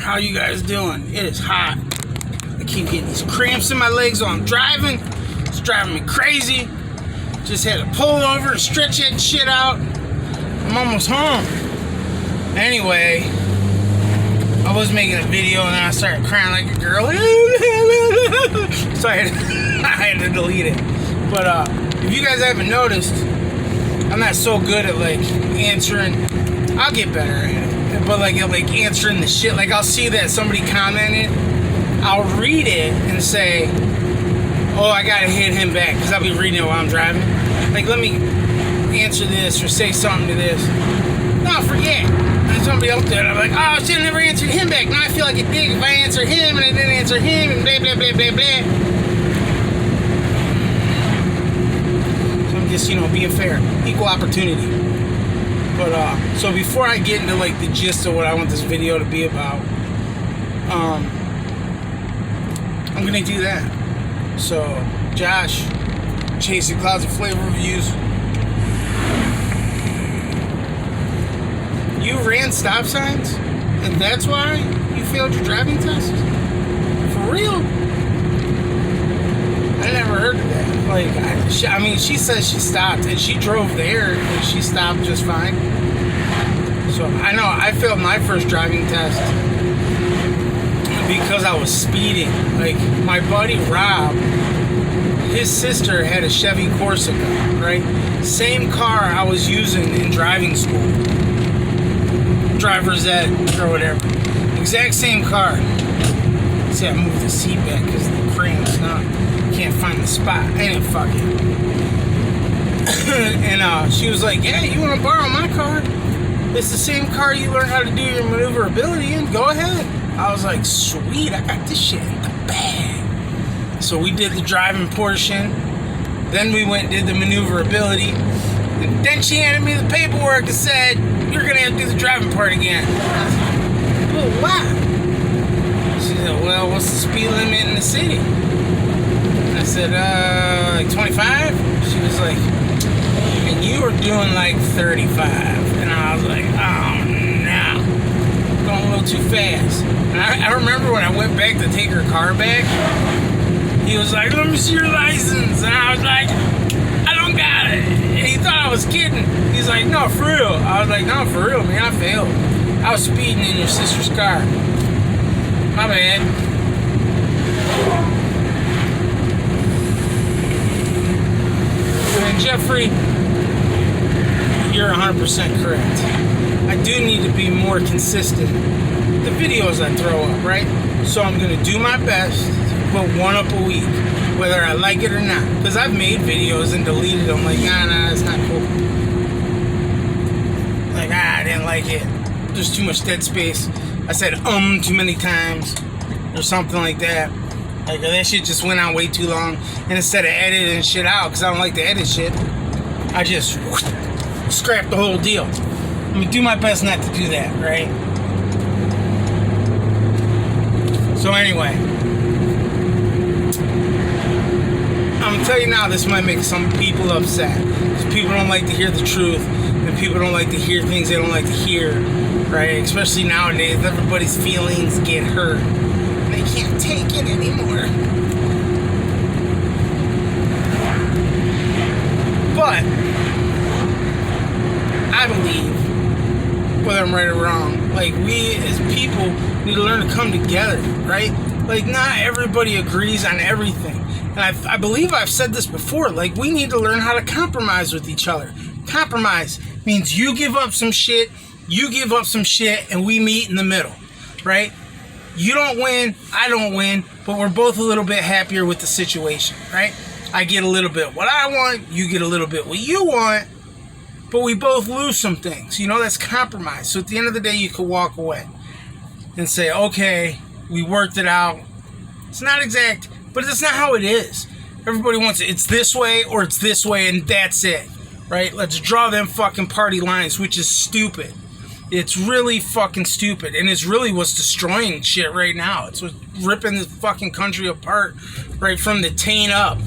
How you guys doing? It is hot. I keep getting these cramps in my legs while I'm driving. It's driving me crazy. Just had to pull over and stretch that shit out. I'm almost home. Anyway, I was making a video and then I started crying like a girl. So I had to delete it. But if you guys haven't noticed, I'm not so good at like answering. I'll get better at it. But like answering the shit. Like I'll see that somebody commented, I'll read it and say, oh, I gotta hit him back, because I'll be reading it while I'm driving. Like, let me answer this or say something to this. No, I forget. And somebody else did. I'm like, oh, I should have never answered him back. Now I feel like a dick if I answer him and I didn't answer him and blah, blah, blah, blah, blah. So I'm just, being fair. Equal opportunity. But, so before I get into, like, the gist of what I want this video to be about, I'm gonna do that. So, Josh, Chasing Clouds of Flavor Reviews. You ran stop signs? And that's why you failed your driving test? For real? I never heard of that. Like, she says she stopped, and she drove there, and she stopped just fine. So, I know, I failed my first driving test because I was speeding. Like, my buddy Rob, his sister had a Chevy Corsica, right? Same car I was using in driving school. Driver's ed, or whatever. Exact same car. See, I moved the seat back because the crane's not. Can't find the spot. And fuck it. And she was like, yeah, you want to borrow my car? It's the same car you learned how to do your maneuverability in. Go ahead. I was like, sweet, I got this shit in the bag. So we did the driving portion. Then we went and did the maneuverability. And then she handed me the paperwork and said, you're going to have to do the driving part again. I was like, well, why? She said, well, what's the speed limit in the city? I said, like 25? She was like, and you were doing like 35. And I was like, oh, no. Going a little too fast. And I remember when I went back to take her car back, he was like, let me see your license. And I was like, I don't got it. And he thought I was kidding. He's like, no, for real. I was like, no, for real, man, I failed. I was speeding in your sister's car. My bad. And Jeffrey, you're 100% correct. I do need to be more consistent. The videos I throw up, right? So I'm going to do my best to put one up a week, whether I like it or not. Because I've made videos and deleted them like, nah, it's not cool. Like, I didn't like it. There's too much dead space. I said too many times or something like that. Like, that shit just went on way too long. And instead of editing shit out, because I don't like to edit shit, I just scrapped the whole deal. I'm going to do my best not to do that, right? So anyway, I'm going to tell you now, this might make some people upset. Because people don't like to hear the truth. And people don't like to hear things they don't like to hear, right? Especially nowadays, everybody's feelings get hurt. They can't take it anymore. But I believe, whether I'm right or wrong, like, we as people need to learn to come together, right? Like, not everybody agrees on everything. And I believe I've said this before, like, we need to learn how to compromise with each other. Compromise means you give up some shit, you give up some shit, and we meet in the middle, right? You don't win, I don't win, but we're both a little bit happier with the situation, right? I get a little bit what I want, you get a little bit what you want, but we both lose some things. That's compromise. So at the end of the day, you could walk away and say, okay, we worked it out. It's not exact, but that's not how it is. Everybody wants it. It's this way or it's this way, and that's it, right? Let's draw them fucking party lines, which is stupid. It's really fucking stupid, and it's really what's destroying shit right now. It's what's ripping this fucking country apart right from the taint up.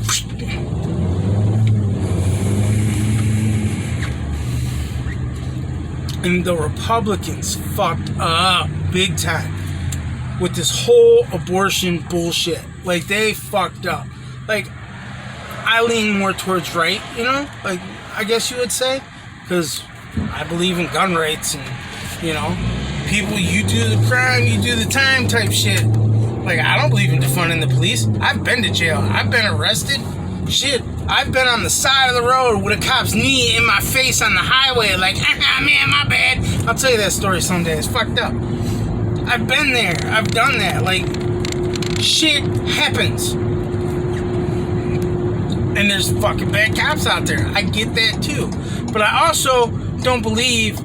And the Republicans fucked up big time. with this whole abortion bullshit. Like, they fucked up. Like, I lean more towards right, you know? Like, I guess you would say. Because I believe in gun rights and, you know, people, you do the crime, you do the time type shit. Like, I don't believe in defunding the police. I've been to jail. I've been arrested. Shit, I've been on the side of the road with a cop's knee in my face on the highway, like, man, my bad. I'll tell you that story someday. It's fucked up. I've been there. I've done that. Like, shit happens. And there's fucking bad cops out there. I get that too. But I also don't believe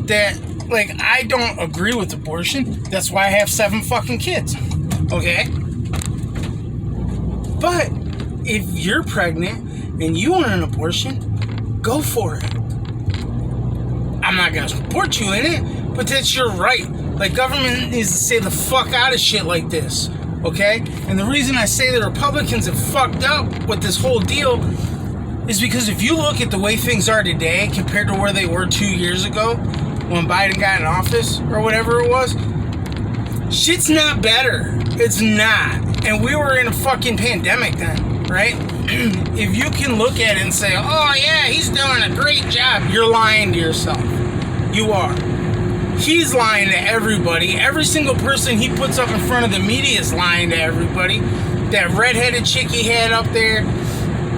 that, like, I don't agree with abortion. That's why I have 7 fucking kids. Okay? But if you're pregnant and you want an abortion, go for it. I'm not gonna support you in it, but that's your right. Like, government needs to stay the fuck out of shit like this. Okay? And the reason I say the Republicans have fucked up with this whole deal is because if you look at the way things are today compared to where they were 2 years ago when Biden got in office or whatever it was, shit's not better. It's not. And we were in a fucking pandemic then, right? If you can look at it and say, oh yeah, he's doing a great job, you're lying to yourself. You are. He's lying to everybody. Every single person he puts up in front of the media is lying to everybody. That redheaded chick he had up there,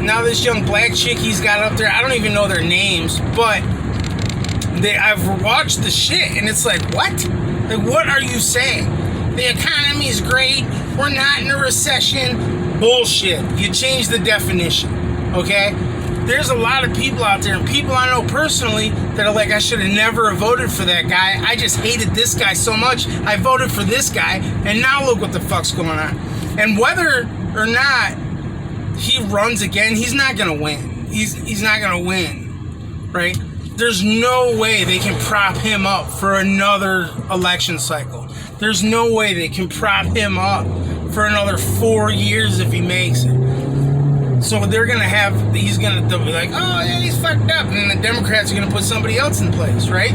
now this young black chick he's got up there, I don't even know their names, but I've watched the shit, and it's like, what? Like, what are you saying? The economy's great, we're not in a recession. Bullshit. You change the definition, okay? There's a lot of people out there, and people I know personally, that are like, I should have never voted for that guy. I just hated this guy so much, I voted for this guy, and now look what the fuck's going on. And whether or not he runs again, he's not going to win. He's not going to win, right? There's no way they can prop him up for another election cycle. There's no way they can prop him up for another 4 years if he makes it. So they're going to have, they'll be like, oh yeah, he's fucked up. And then the Democrats are going to put somebody else in place, right?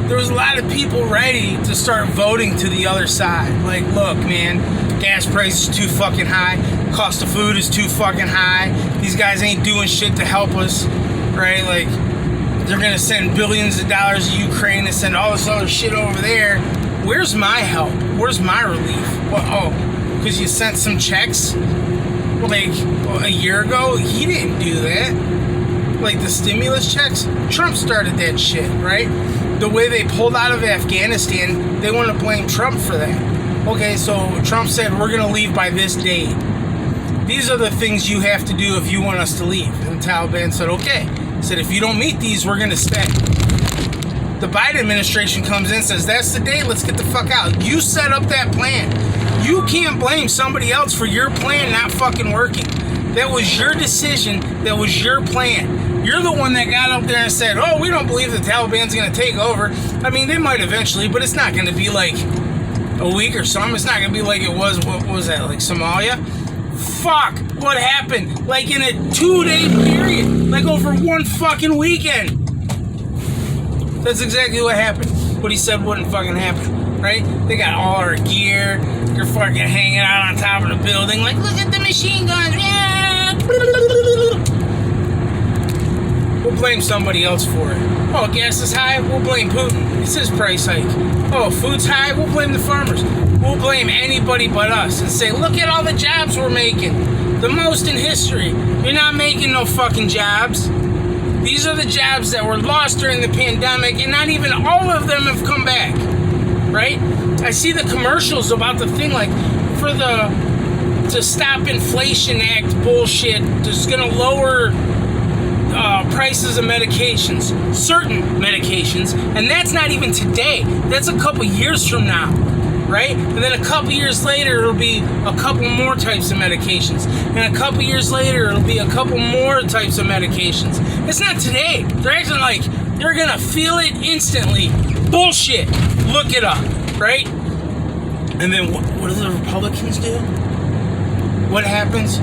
There was a lot of people ready to start voting to the other side. Like, look, man, gas price is too fucking high. Cost of food is too fucking high. These guys ain't doing shit to help us, right? Like, they're going to send billions of dollars to Ukraine and send all this other shit over there. Where's my help? Where's my relief? Well, oh, because you sent some checks? Like, a year ago? He didn't do that. Like, the stimulus checks? Trump started that shit, right? The way they pulled out of Afghanistan, they want to blame Trump for that. Okay, so Trump said, we're going to leave by this date. These are the things you have to do if you want us to leave. And the Taliban said, okay. Said, if you don't meet these, we're going to stay. The Biden administration comes in and says, that's the date, let's get the fuck out. You set up that plan. You can't blame somebody else for your plan not fucking working. That was your decision. That was your plan. You're the one that got up there and said, oh, we don't believe the Taliban's going to take over. I mean, they might eventually, but it's not going to be like a week or something. It's not going to be like it was, what was that, like Somalia? Fuck, what happened? Like in a 2-day period. Like over one fucking weekend. That's exactly what happened. What he said wouldn't fucking happen, right? They got all our gear. They're fucking hanging out on top of the building. Like, look at the machine guns. Yeah. We'll blame somebody else for it. Oh, gas is high? We'll blame Putin. It's his price hike. Oh, food's high? We'll blame the farmers. We'll blame anybody but us and say, look at all the jobs we're making. The most in history. You're not making no fucking jobs. These are the jobs that were lost during the pandemic, and not even all of them have come back, right? I see the commercials about the thing, like, for the to stop inflation act bullshit, that's going to lower prices of medications, certain medications, and that's not even today. That's a couple years from now, right? And then a couple years later, it'll be a couple more types of medications. And a couple years later, it'll be a couple more types of medications. It's not today. They're acting like you're going to feel it instantly. Bullshit. Look it up, right? And then what do the Republicans do? What happens?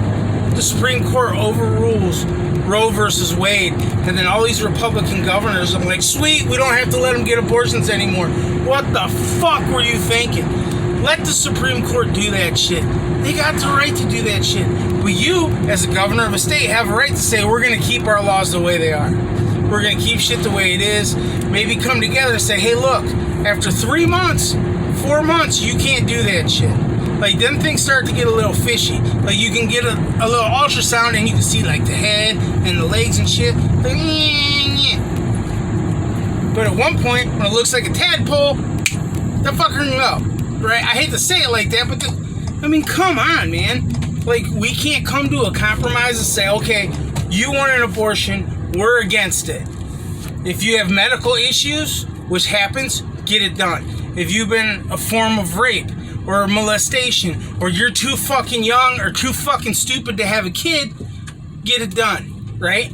the Supreme Court overrules Roe versus Wade, and then all these Republican governors are like, sweet, we don't have to let them get abortions anymore. What the fuck were you thinking? Let the Supreme Court do that shit. They got the right to do that shit. But you, as a governor of a state, have a right to say, we're going to keep our laws the way they are. We're going to keep shit the way it is. Maybe come together and say, hey, look, after 3 months, 4 months, you can't do that shit. Like, then things start to get a little fishy. Like, you can get a little ultrasound and you can see, like, the head and the legs and shit. Like, but at one point, when it looks like a tadpole, the fucker can go. Right? I hate to say it like that, but, I mean, come on, man. Like, we can't come to a compromise and say, okay, you want an abortion, we're against it. If you have medical issues, which happens, get it done. If you've been a form of rape or molestation, or you're too fucking young or too fucking stupid to have a kid, get it done, right?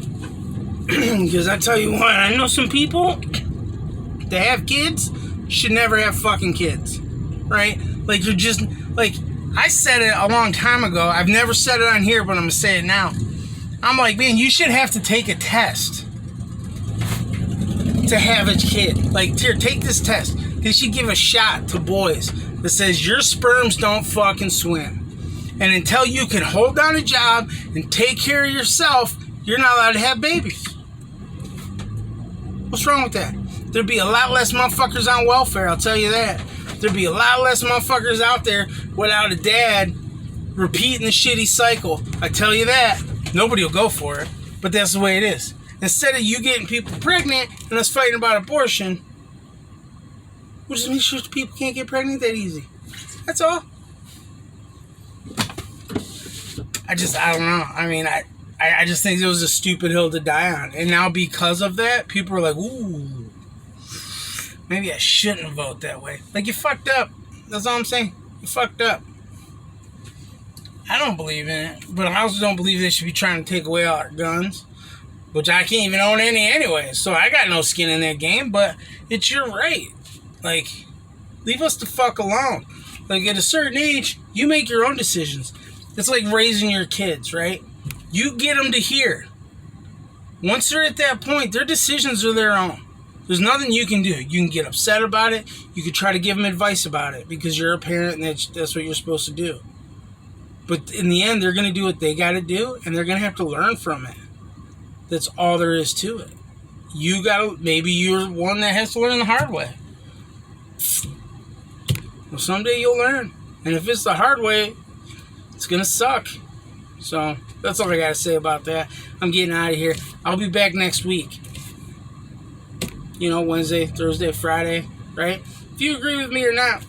Because I tell you what, I know some people that have kids should never have fucking kids, right? Like, you're just, like, I said it a long time ago. I've never said it on here, but I'm going to say it now. I'm like, man, you should have to take a test to have a kid. Like, here, take this test. They should give a shot to boys that says your sperms don't fucking swim. And until you can hold down a job and take care of yourself, you're not allowed to have babies. What's wrong with that? There'd be a lot less motherfuckers on welfare, I'll tell you that. There'd be a lot less motherfuckers out there without a dad repeating the shitty cycle. I tell you that. Nobody will go for it, but that's the way it is. Instead of you getting people pregnant and us fighting about abortion, we'll just make sure people can't get pregnant that easy. That's all. I don't know. I mean, I just think it was a stupid hill to die on. And now because of that, people are like, ooh, maybe I shouldn't vote that way. Like, you fucked up. That's all I'm saying. You fucked up. I don't believe in it, but I also don't believe they should be trying to take away all our guns, which I can't even own any anyway, so I got no skin in that game, but it's your right. Like, leave us the fuck alone. Like, at a certain age, you make your own decisions. It's like raising your kids, right? You get them to here. Once they're at that point, their decisions are their own. There's nothing you can do. You can get upset about it. You can try to give them advice about it because you're a parent and that's what you're supposed to do. But in the end, they're going to do what they got to do, and they're going to have to learn from it. That's all there is to it. You got to, maybe you're one that has to learn the hard way. Well, someday you'll learn. And if it's the hard way, it's going to suck. So, that's all I got to say about that. I'm getting out of here. I'll be back next week. You know, Wednesday, Thursday, Friday, right? If you agree with me or not,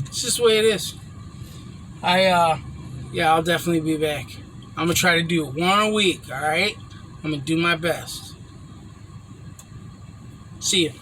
it's just the way it is. Yeah, I'll definitely be back. I'm going to try to do one a week, all right? I'm going to do my best. See you.